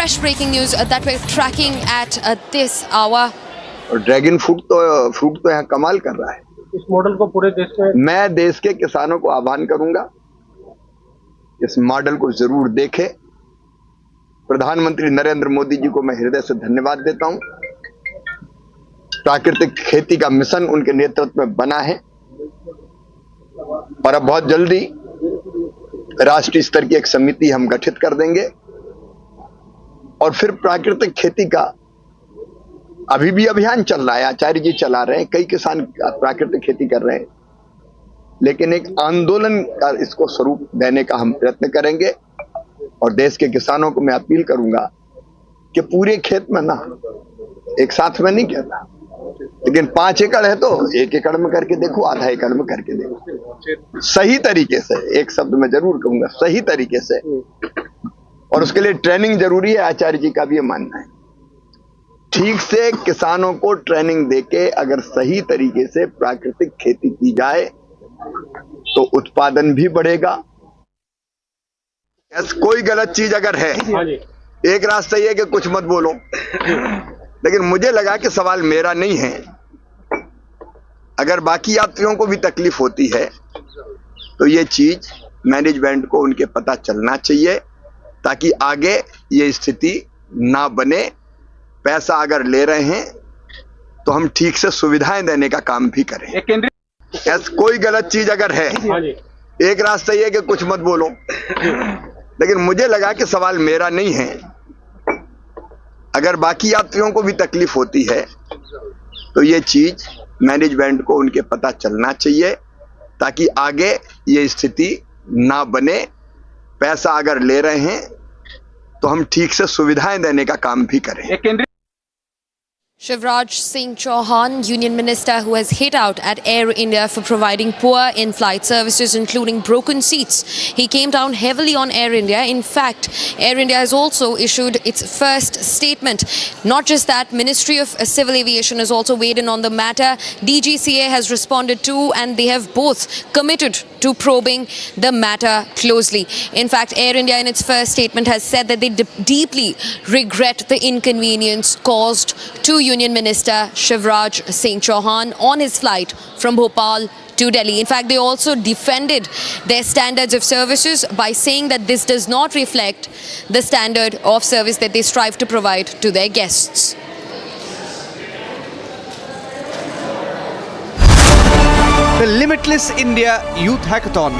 fresh breaking news that we're tracking at this hour. और dragon fruit तो यहाँ कमाल कर रहा है। इस मॉडल को पूरे देश में मैं देश के किसानों को आह्वान करूंगा, इस मॉडल को जरूर देखें। प्रधानमंत्री नरेंद्र मोदी जी को मैं हृदय से धन्यवाद देता हूं। प्राकृतिक खेती का मिशन उनके नेतृत्व में बना है और अब बहुत जल्दी राष्ट्रीय स्तर की एक समिति हम गठित कर देंगे और फिर प्राकृतिक खेती का अभी भी अभियान चल रहा है। आचार्य जी चला रहे हैं, कई किसान प्राकृतिक खेती कर रहे हैं, लेकिन एक आंदोलन का इसको स्वरूप देने का हम प्रयत्न करेंगे। और देश के किसानों को मैं अपील करूंगा कि पूरे खेत में ना, एक साथ में नहीं कहता, लेकिन 5 एकड़ है तो 1 एकड़ में करके देखो, आधा एकड़ में करके देखो, सही तरीके से। एक शब्द मैं जरूर कहूंगा, सही तरीके से। और उसके लिए ट्रेनिंग जरूरी है, आचार्य जी का भी ये मानना है। ठीक से किसानों को ट्रेनिंग देके अगर सही तरीके से प्राकृतिक खेती की जाए तो उत्पादन भी बढ़ेगा। कोई गलत चीज अगर है, एक रास्ता ये है कि कुछ मत बोलो, लेकिन मुझे लगा कि सवाल मेरा नहीं है। अगर बाकी यात्रियों को भी तकलीफ होती है तो ये चीज मैनेजमेंट को उनके पता चलना चाहिए, ताकि आगे ये स्थिति ना बने। पैसा अगर ले रहे हैं तो हम ठीक से सुविधाएं देने का काम भी करें। कोई गलत चीज अगर है, एक रास्ता ये है कि कुछ मत बोलो, लेकिन मुझे लगा कि सवाल मेरा नहीं है। अगर बाकी यात्रियों को भी तकलीफ होती है तो ये चीज मैनेजमेंट को उनके पता चलना चाहिए, ताकि आगे ये स्थिति ना बने। पैसा अगर ले रहे हैं तो हम ठीक से सुविधाएं देने का काम भी करें। Shivraj Singh Chauhan, Union Minister, who has hit out at Air India for providing poor in-flight services, including broken seats. He came down heavily on Air India. In fact, Air India has also issued its first statement. Not just that, Ministry of Civil Aviation has also weighed in on the matter. DGCA has responded too, and they have both committed to probing the matter closely. In fact, Air India in its first statement has said that they deeply regret the inconvenience caused to Union Minister Shivraj Singh Chauhan on his flight from Bhopal to Delhi. In fact, they also defended their standards of services by saying that this does not reflect the standard of service that they strive to provide to their guests. The Limitless India Youth Hackathon.